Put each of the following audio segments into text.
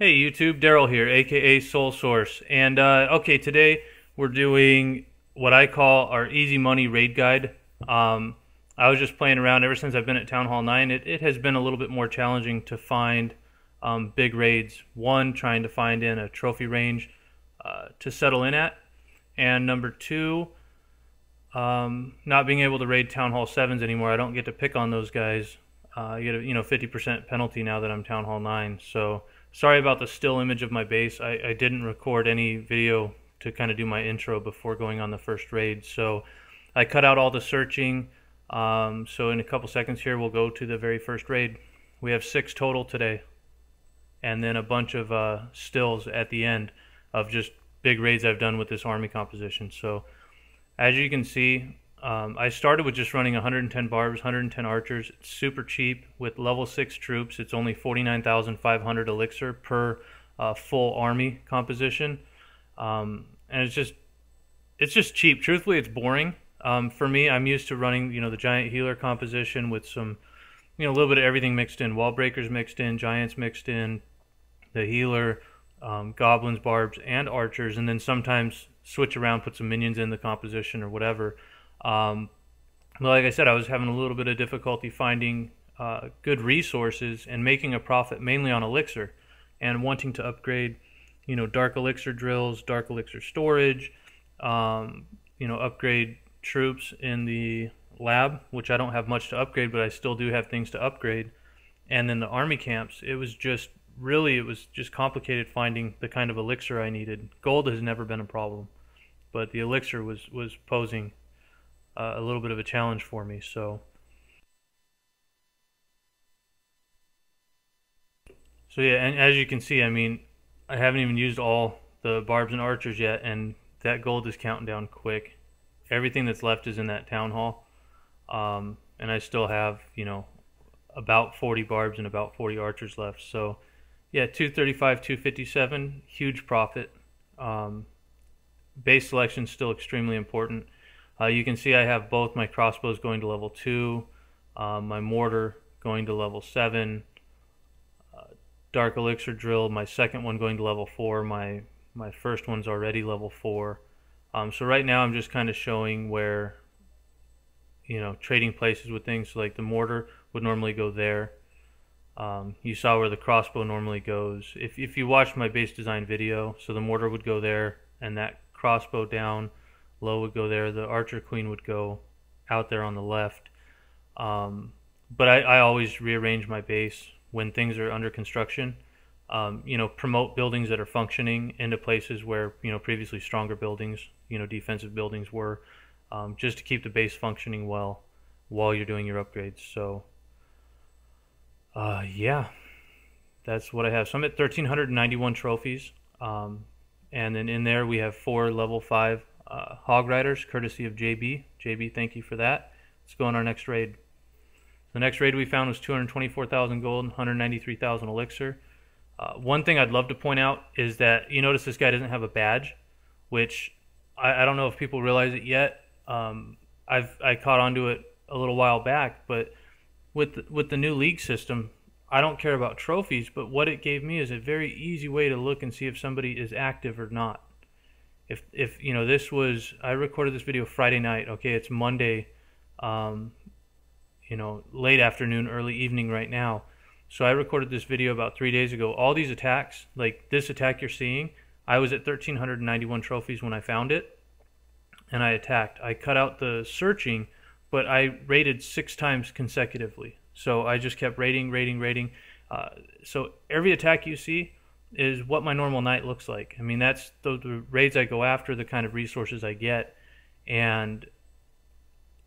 Hey YouTube, Daryl here, aka Soul Source, and okay, today we're doing what I call our easy money raid guide. I was just playing around ever since I've been at Town Hall 9. It has been a little bit more challenging to find big raids. One, trying to find in a trophy range to settle in at, and number two, not being able to raid Town Hall 7s anymore. I don't get to pick on those guys. You get a 50% penalty now that I'm Town Hall 9. So sorry about the still image of my base. I didn't record any video to kind of do my intro before going on the first raid. So I cut out all the searching. So in a couple seconds here, we'll go to the very first raid. We have 6 total today. And then a bunch of stills at the end of just big raids I've done with this army composition. So as you can see, I started with just running 110 barbs, 110 archers. It's super cheap with level 6 troops. It's only 49,500 elixir per full army composition, and it's just cheap. Truthfully, it's boring. For me, I'm used to running the giant healer composition with some a little bit of everything mixed in. Wall breakers mixed in, giants mixed in, the healer, goblins, barbs, and archers, and then sometimes switch around, put some minions in the composition or whatever. But like I said, I was having a little bit of difficulty finding good resources and making a profit mainly on elixir, and wanting to upgrade, dark elixir drills, dark elixir storage, upgrade troops in the lab, which I don't have much to upgrade, but I still do have things to upgrade. And then the army camps, it was just complicated finding the kind of elixir I needed. Gold has never been a problem, but the elixir was posing a little bit of a challenge for me. So yeah, and as you can see, I mean, I haven't even used all the barbs and archers yet, and that gold is counting down quick. Everything that's left is in that town hall, and I still have about 40 barbs and about 40 archers left. So yeah, 235, 257, huge profit. Base selection is still extremely important. You can see I have both my crossbows going to level 2, my mortar going to level 7, dark elixir drill, my second one going to level 4, my first one's already level 4. So right now I'm just kind of showing where, trading places with things. So like the mortar would normally go there. You saw where the crossbow normally goes. If you watched my base design video, so the mortar would go there, and that crossbow down low would go there. The archer queen would go out there on the left. But I always rearrange my base when things are under construction. Promote buildings that are functioning into places where previously stronger buildings, defensive buildings were, just to keep the base functioning well while you're doing your upgrades. So yeah, that's what I have. So I'm at 1,391 trophies, and then in there we have 4 level 5 hog riders, courtesy of JB. JB, thank you for that. Let's go on our next raid. The next raid we found was 224,000 gold, 193,000 elixir. One thing I'd love to point out is that you notice this guy doesn't have a badge, which I don't know if people realize it yet. I caught onto it a little while back, but with the new league system, I don't care about trophies, but what it gave me is a very easy way to look and see if somebody is active or not. If this was, I recorded this video Friday night. Okay, it's Monday, late afternoon, early evening right now. So I recorded this video about 3 days ago. All these attacks, like this attack you're seeing, I was at 1,391 trophies when I found it, and I attacked. I cut out the searching, but I raided 6 times consecutively. So I just kept raiding. So every attack you see is what my normal night looks like. I mean, that's the raids I go after, the kind of resources I get. And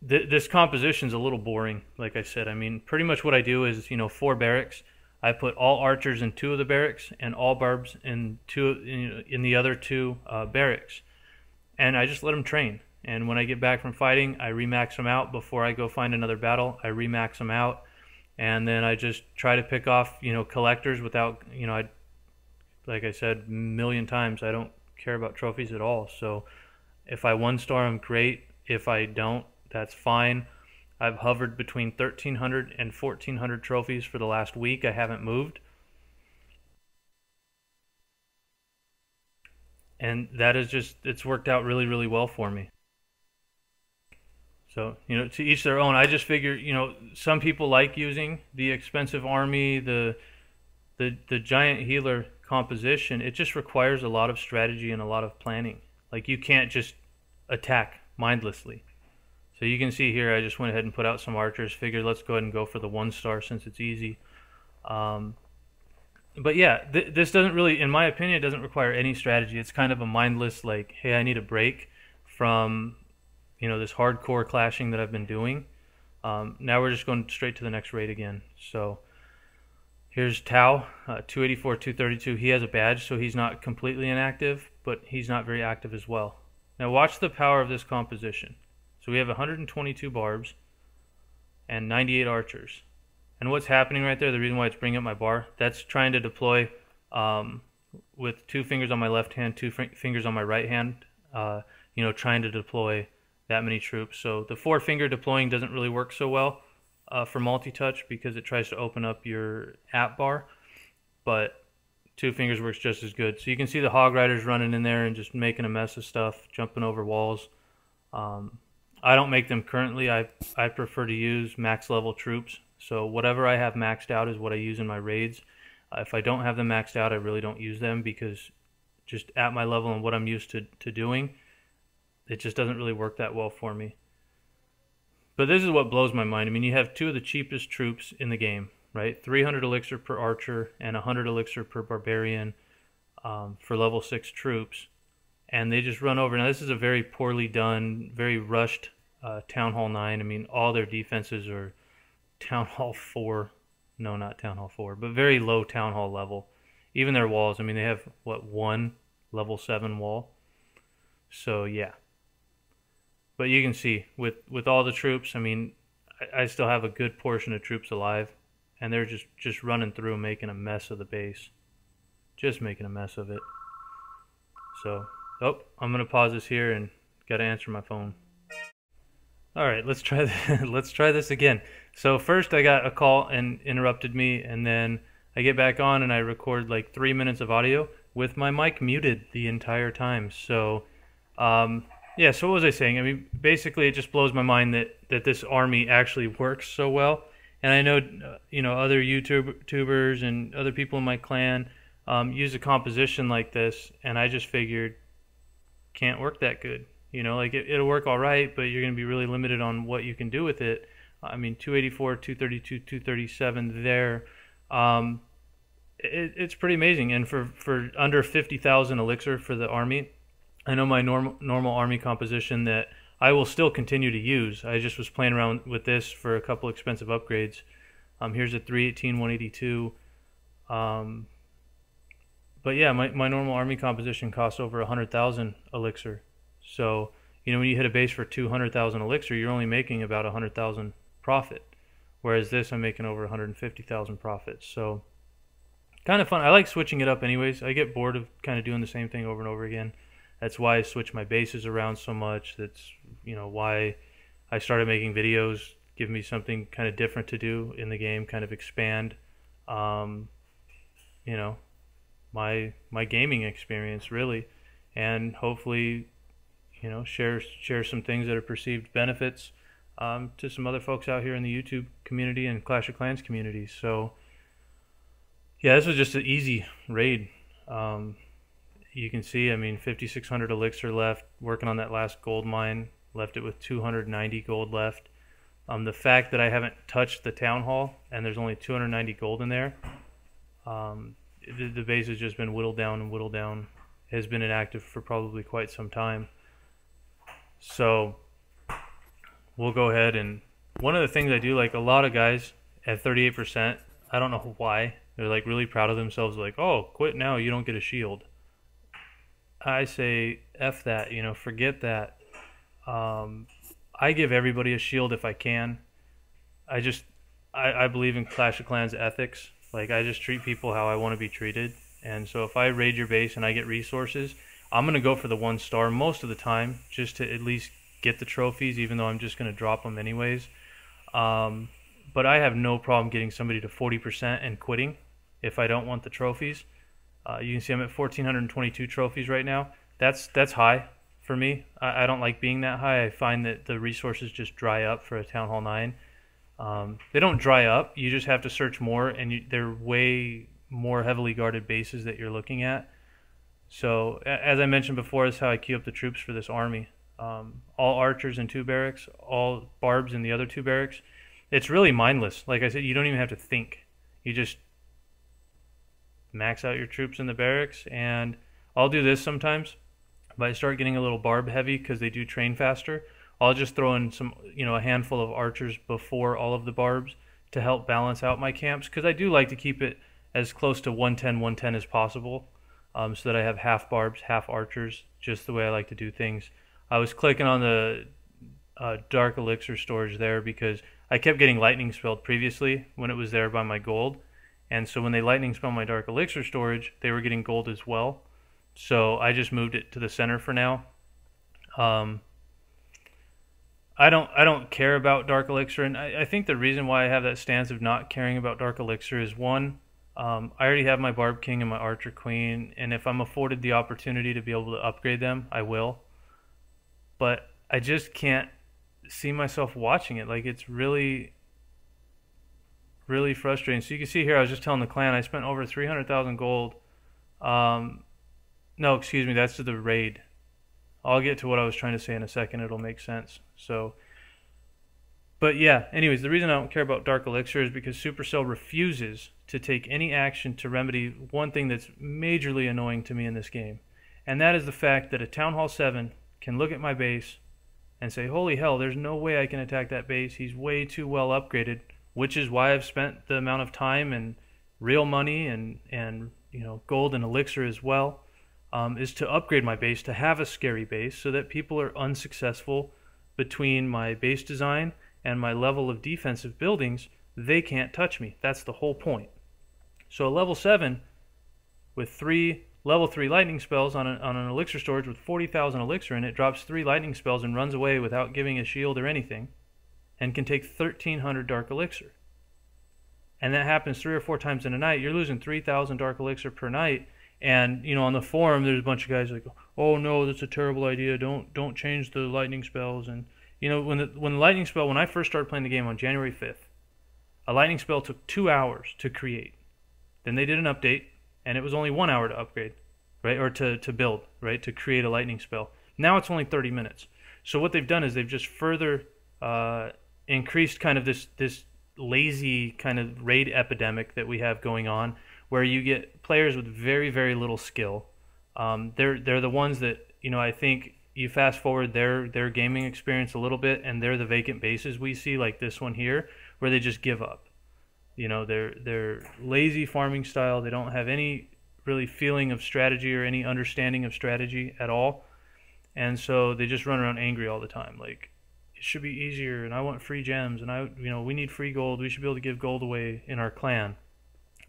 this composition's a little boring, like I said. I mean, pretty much what I do is, 4 barracks. I put all archers in 2 of the barracks and all barbs in the other 2 barracks. And I just let them train. And when I get back from fighting, I remax them out. Before I go find another battle, I remax them out. And then I just try to pick off, collectors without, like I said a million times, I don't care about trophies at all. So if I 1-star them, great. If I don't, that's fine. I've hovered between 1,300 and 1,400 trophies for the last week. I haven't moved. and that is just, it's worked out really, really well for me. So, to each their own. I just figure, some people like using the expensive army, the giant healer composition. It just requires a lot of strategy and a lot of planning. Like, you can't just attack mindlessly. So you can see here, I just went ahead and put out some archers. Figured let's go ahead and go for the 1-star since it's easy. But yeah, this doesn't really, in my opinion, it doesn't require any strategy. It's kind of a mindless, like, hey, I need a break from, this hardcore clashing that I've been doing. Now we're just going straight to the next raid again. So here's Tau, 284, 232. He has a badge, so he's not completely inactive, but he's not very active as well. Now watch the power of this composition. So we have 122 barbs and 98 archers. And what's happening right there, the reason why it's bringing up my bar, that's trying to deploy with 2 fingers on my left hand, 2 fingers on my right hand, trying to deploy that many troops. So the 4-finger deploying doesn't really work so well for multi-touch because it tries to open up your app bar, but 2 fingers works just as good. So you can see the Hog Riders running in there and just making a mess of stuff, jumping over walls. I don't make them currently. I prefer to use max level troops. So whatever I have maxed out is what I use in my raids. If I don't have them maxed out, I really don't use them because just at my level and what I'm used to doing, it just doesn't really work that well for me. But this is what blows my mind. I mean, you have 2 of the cheapest troops in the game, right? 300 elixir per archer and 100 elixir per barbarian for level 6 troops. And they just run over. Now, this is a very poorly done, very rushed Town Hall 9. I mean, all their defenses are Town Hall 4. No, not Town Hall 4, but very low Town Hall level. Even their walls, I mean, they have, 1 level 7 wall. So, yeah. But you can see, with all the troops, I mean, I still have a good portion of troops alive. And they're just running through, making a mess of the base. Just making a mess of it. So, I'm going to pause this here and got to answer my phone. Alright, let's try let's try this again. So first I got a call and interrupted me, and then I get back on and I record like 3 minutes of audio with my mic muted the entire time. So yeah, so what was I saying? I mean, basically it just blows my mind that this army actually works so well. And I know other YouTubers and other people in my clan use a composition like this, and I just figured can't work that good. Like it'll work all right, but you're going to be really limited on what you can do with it. I mean, 284, 232, 237 there. It's pretty amazing. And for under 50,000 elixir for the army, I know my normal army composition that I will still continue to use. I just was playing around with this for a couple expensive upgrades. Here's a 318, 182. But yeah, my normal army composition costs over 100,000 elixir. So, when you hit a base for 200,000 elixir, you're only making about 100,000 profit. Whereas this, I'm making over 150,000 profit. So, kind of fun. I like switching it up anyways. I get bored of kind of doing the same thing over and over again. That's why I switch my bases around so much. That's, why I started making videos, give me something kind of different to do in the game, kind of expand, my gaming experience, really. And hopefully, share some things that are perceived benefits to some other folks out here in the YouTube community and Clash of Clans community. So, yeah, this was just an easy raid. You can see, I mean, 5,600 elixir left, working on that last gold mine, left it with 290 gold left. The fact that I haven't touched the town hall and there's only 290 gold in there, the base has just been whittled down and whittled down. It has been inactive for probably quite some time. So we'll go ahead, and one of the things I do, like a lot of guys at 38%, I don't know why, they're like really proud of themselves, like, oh, quit now, you don't get a shield. I say F that, forget that. I give everybody a shield if I can. I believe in Clash of Clans ethics. Like, I just treat people how I want to be treated. And so if I raid your base and I get resources, I'm going to go for the 1-star most of the time, just to at least get the trophies, even though I'm just going to drop them anyways. But I have no problem getting somebody to 40% and quitting if I don't want the trophies. You can see I'm at 1,422 trophies right now. That's high for me. I don't like being that high. I find that the resources just dry up for a Town Hall 9. They don't dry up. You just have to search more, and they're way more heavily guarded bases that you're looking at. So, as I mentioned before, that's how I queue up the troops for this army. All archers in 2 barracks, all barbs in the other 2 barracks. It's really mindless. Like I said, you don't even have to think. You just max out your troops in the barracks, and I'll do this sometimes. But I start getting a little barb heavy because they do train faster. I'll just throw in some, a handful of archers before all of the barbs to help balance out my camps, because I do like to keep it as close to 110 as possible, so that I have half barbs, half archers, just the way I like to do things. I was clicking on the dark elixir storage there because I kept getting lightning spelled previously when it was there by my gold, and so when they lightning spell my dark elixir storage, they were getting gold as well. So I just moved it to the center for now. I don't care about Dark Elixir, and I think the reason why I have that stance of not caring about Dark Elixir is, one, I already have my Barb King and my Archer Queen, and if I'm afforded the opportunity to be able to upgrade them, I will. But I just can't see myself watching it. Like, it's really, really frustrating. So you can see here, I was just telling the clan, I spent over 300,000 gold. No, excuse me, that's to the raid. I'll get to what I was trying to say in a second. It'll make sense. So, but yeah, anyways, the reason I don't care about Dark Elixir is because Supercell refuses to take any action to remedy one thing that's majorly annoying to me in this game. And that is the fact that a Town Hall 7 can look at my base and say, holy hell, there's no way I can attack that base. He's way too well upgraded, which is why I've spent the amount of time and real money and gold and elixir as well, is to upgrade my base to have a scary base so that people are unsuccessful between my base design and my level of defensive buildings. They can't touch me. That's the whole point. So a level 7 with 3 level 3 lightning spells on an elixir storage with 40,000 elixir in it drops 3 lightning spells and runs away without giving a shield or anything, and can take 1,300 dark elixir. And that happens 3 or 4 times in a night. You're losing 3,000 dark elixir per night. And on the forum, there's a bunch of guys like, "Oh no, that's a terrible idea. Don't change the lightning spells." And when the lightning spell, when I first started playing the game on January 5th, a lightning spell took 2 hours to create. Then they did an update, and it was only 1 hour to upgrade, right, or to build, right, to create a lightning spell. Now it's only 30 minutes. So what they've done is they've just further increased kind of this lazy kind of raid epidemic that we have going on, where you get players with very, very little skill. They're the ones that, I think you fast forward their gaming experience a little bit, and they're the vacant bases we see, like this one here, where they just give up. They're lazy farming style. They don't have any really feeling of strategy or any understanding of strategy at all. And so they just run around angry all the time. Like, it should be easier, and I want free gems, and we need free gold. We should be able to give gold away in our clan.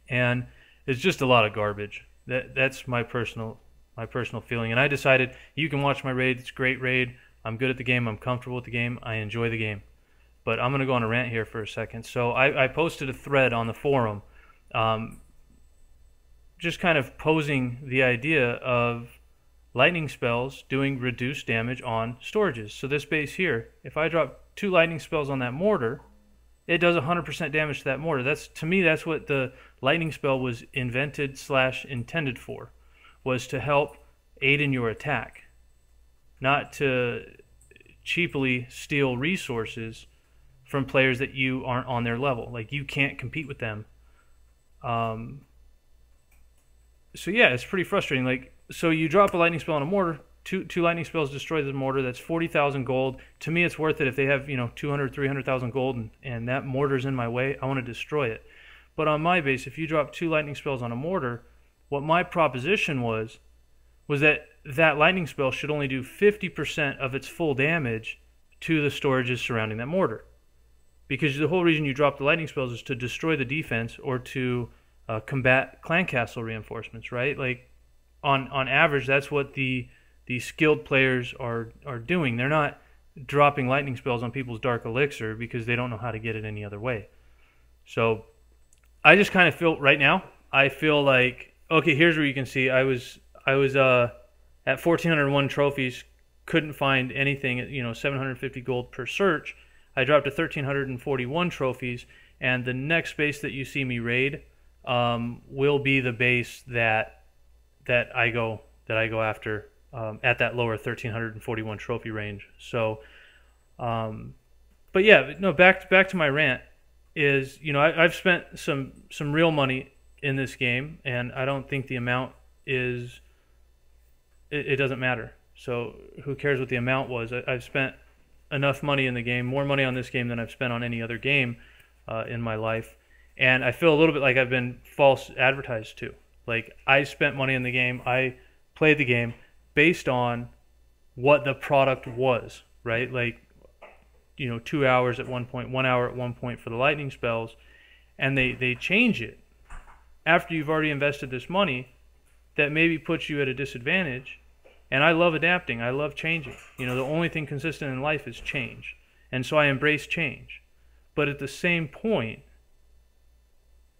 And it's just a lot of garbage. That's my personal feeling. And I decided, you can watch my raid. It's a great raid. I'm good at the game. I'm comfortable with the game. I enjoy the game. But I'm going to go on a rant here for a second. So I posted a thread on the forum, just kind of posing the idea of lightning spells doing reduced damage on storages. So this base here, if I drop 2 lightning spells on that mortar, it does 100% damage to that mortar. To me, that's what the lightning spell was invented / intended for, was to help aid in your attack, not to cheaply steal resources from players that you aren't on their level. Like, you can't compete with them. So yeah, it's pretty frustrating. Like, so you drop a lightning spell on a mortar, two lightning spells destroy the mortar. That's 40,000 gold. To me, it's worth it. If they have 200, 300,000 gold, and that mortar's in my way, I want to destroy it. But on my base, if you drop 2 lightning spells on a mortar, what my proposition was that lightning spell should only do 50% of its full damage to the storages surrounding that mortar. Because the whole reason you drop the lightning spells is to destroy the defense or to combat clan castle reinforcements, right? Like, on average, that's what the skilled players are doing. They're not dropping lightning spells on people's dark elixir because they don't know how to get it any other way. So I just kind of feel right now, I feel like, okay, here's where you can see I was at at 1,401 trophies, couldn't find anything at 750 gold per search. I dropped to 1,341 trophies, and the next base that you see me raid will be the base that I go after at that lower 1,341 trophy range. So, but yeah, no, back to my rant is, I've spent some real money in this game, and I don't think the amount is it doesn't matter. So who cares what the amount was? I've spent enough money in the game, more money on this game than I've spent on any other game in my life, and I feel a little bit like I've been false advertised to. Like, I spent money in the game, I played the game based on what the product was, right? Like, 2 hours at one point, 1 hour at one point for the lightning spells, and they change it after you've already invested this money that maybe puts you at a disadvantage. And I love adapting. I love changing. The only thing consistent in life is change. And so I embrace change. But at the same point,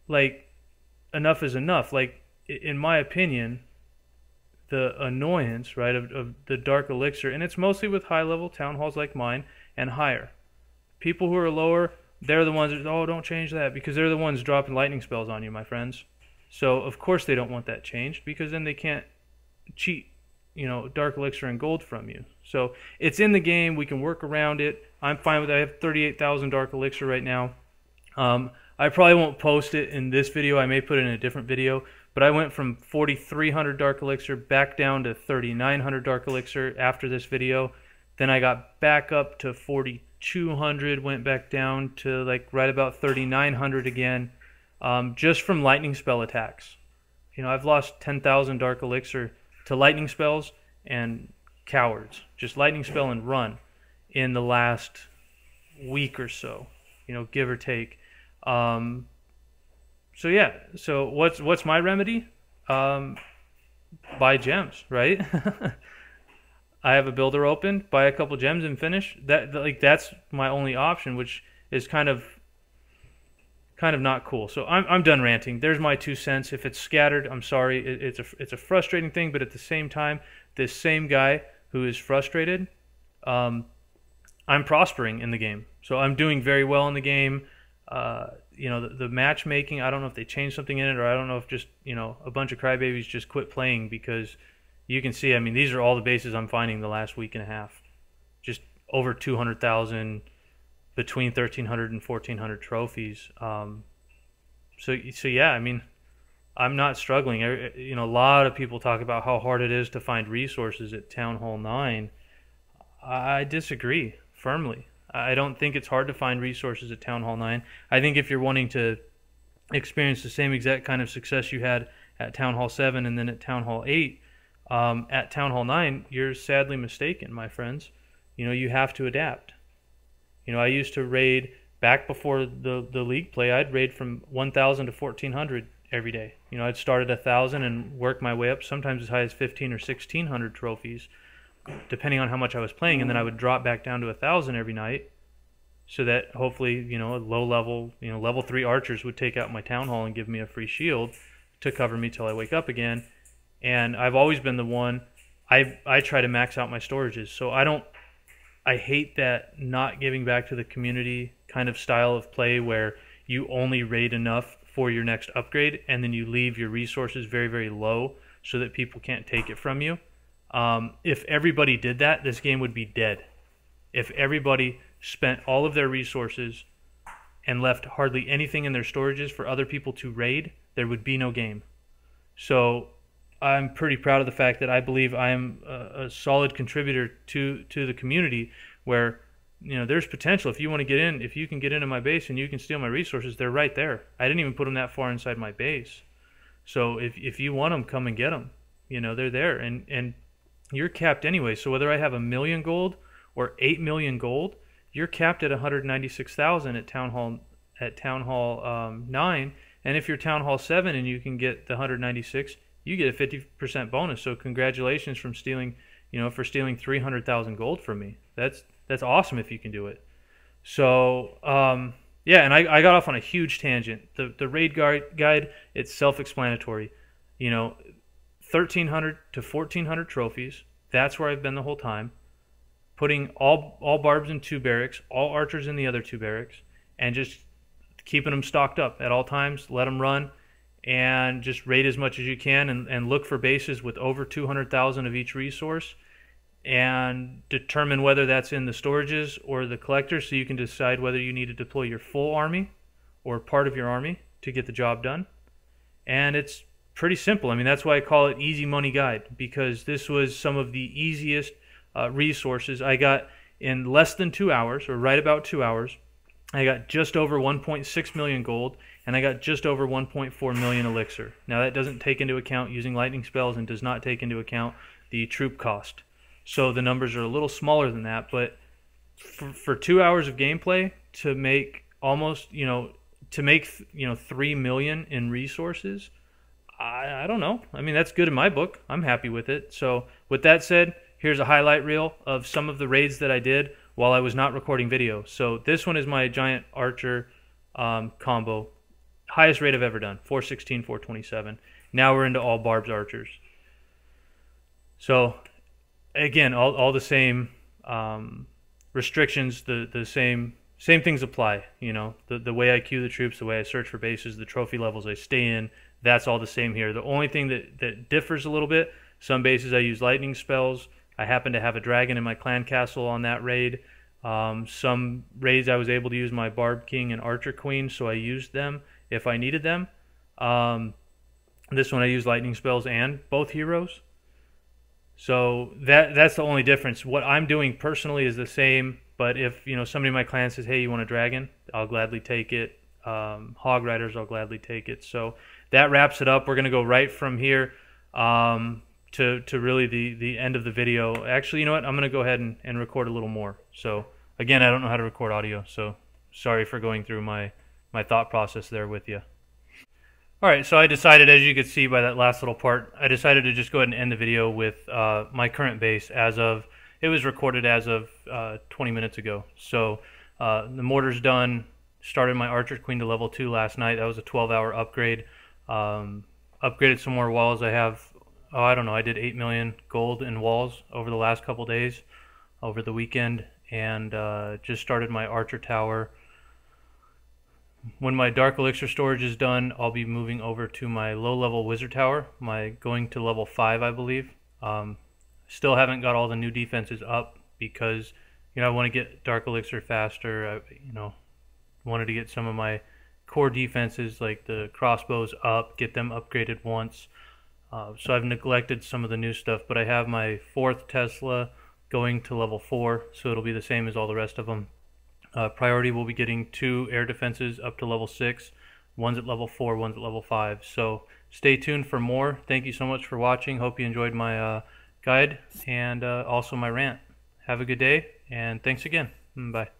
like, enough is enough. Like, in my opinion, the annoyance, right, of the dark elixir, and it's mostly with high-level town halls like mine and higher. People who are lower, they're the ones that, oh, don't change that, because they're the ones dropping lightning spells on you, my friends. So, of course, they don't want that changed, because then they can't cheat dark elixir and gold from you. So it's in the game. We can work around it. I'm fine with it. I have 38,000 dark elixir right now. I probably won't post it in this video. I may put it in a different video. But I went from 4,300 dark elixir back down to 3,900 dark elixir after this video. Then I got back up to 4,200, went back down to like right about 3,900 again, just from lightning spell attacks. I've lost 10,000 dark elixir to lightning spells and cowards, just lightning spell and run in the last week or so, give or take. So yeah, so what's my remedy? Buy gems, right? I have a builder open, buy a couple gems and finish. That's my only option, which is kind of not cool. So I'm done ranting. There's my 2 cents. If it's scattered, I'm sorry. It's a frustrating thing, but at the same time, this same guy who is frustrated, I'm prospering in the game. So I'm doing very well in the game. The matchmaking, I don't know if they changed something in it, or I don't know if just, a bunch of crybabies just quit playing, because you can see, these are all the bases I'm finding the last week and a half. Just over 200,000 between 1,300 and 1,400 trophies. So yeah, I'm not struggling. A lot of people talk about how hard it is to find resources at Town Hall 9. I disagree firmly. I don't think it's hard to find resources at Town Hall 9. I think if you're wanting to experience the same exact kind of success you had at Town Hall 7 and then at Town Hall 8, at Town Hall 9, you're sadly mistaken, my friends. You have to adapt. I used to raid, back before the league play, I'd raid from 1,000 to 1,400 every day. I'd start at 1,000 and work my way up, sometimes as high as 1,500 or 1,600 trophies, depending on how much I was playing, and then I would drop back down to 1,000 every night, so that hopefully, low level, level 3 archers would take out my town hall and give me a free shield to cover me till I wake up again. And I've always been the one, I try to max out my storages, so I hate that not giving back to the community kind of style of play where you only raid enough for your next upgrade and then you leave your resources very, very low so that people can't take it from you. If everybody did that, this game would be dead. If everybody spent all of their resources and left hardly anything in their storages for other people to raid, there would be no game. So I'm pretty proud of the fact that I believe I am a solid contributor to the community, where there's potential. If you want to get in, if you can get into my base and you can steal my resources, they're right there. I didn't even put them that far inside my base. So if you want them, come and get them. They're there, and you're capped anyway. So whether I have 1 million gold or 8 million gold, you're capped at 196,000 at Town Hall 9. And if you're Town Hall 7 and you can get the 196, you get a 50% bonus. So congratulations for stealing 300,000 gold from me. That's awesome if you can do it. So yeah, and I got off on a huge tangent. The raid guide, it's self-explanatory. 1,300 to 1,400 trophies. That's where I've been the whole time. Putting all barbs in 2 barracks, all archers in the other 2 barracks, and just keeping them stocked up at all times. Let them run, and just raid as much as you can, and look for bases with over 200,000 of each resource, and determine whether that's in the storages or the collectors, so you can decide whether you need to deploy your full army or part of your army to get the job done. And it's pretty simple. I mean, that's why I call it Easy Money Guide, because this was some of the easiest resources I got in less than 2 hours, or right about 2 hours. I got just over 1.6 million gold, and I got just over 1.4 million elixir. Now that doesn't take into account using lightning spells, and does not take into account the troop cost. So the numbers are a little smaller than that, but for 2 hours of gameplay to make almost, 3 million in resources, I don't know. I mean, that's good in my book. I'm happy with it. So with that said, here's a highlight reel of some of the raids that I did while I was not recording video. So this one is my giant archer combo. Highest raid I've ever done, 416, 427. Now we're into all barbs archers. So again, all the same restrictions, the same things apply. The way I queue the troops, the way I search for bases, the trophy levels I stay in, that's all the same here. The only thing that differs a little bit, some bases I use lightning spells. I happen to have a dragon in my clan castle on that raid. Some raids I was able to use my Barb King and Archer Queen, so I used them if I needed them. This one I use lightning spells and both heroes. So that's the only difference. What I'm doing personally is the same, but if somebody in my clan says, hey, you want a dragon, I'll gladly take it. Hog Riders, I'll gladly take it. So that wraps it up. We're going to go right from here to really the end of the video. Actually, you know what? I'm going to go ahead and record a little more. So again, I don't know how to record audio, so sorry for going through my thought process there with you. All right, so I decided, as you could see by that last little part, I decided to just go ahead and end the video with my current base it was recorded as of 20 minutes ago. So the mortar's done. Started my Archer Queen to level 2 last night. That was a 12-hour upgrade. Upgraded some more walls. I have, I don't know, I did 8 million gold in walls over the last couple days, over the weekend, and just started my Archer Tower. When my Dark Elixir storage is done, I'll be moving over to my low-level Wizard Tower, going to level 5, I believe. Still haven't got all the new defenses up because, I want to get Dark Elixir faster. Wanted to get some of my core defenses like the crossbows up, get them upgraded once. So I've neglected some of the new stuff, but I have my 4th Tesla going to level 4, so it'll be the same as all the rest of them. Priority will be getting 2 air defenses up to level 6. One's at level 4, one's at level 5. So stay tuned for more. Thank you so much for watching. Hope you enjoyed my guide and also my rant. Have a good day, and thanks again. Bye.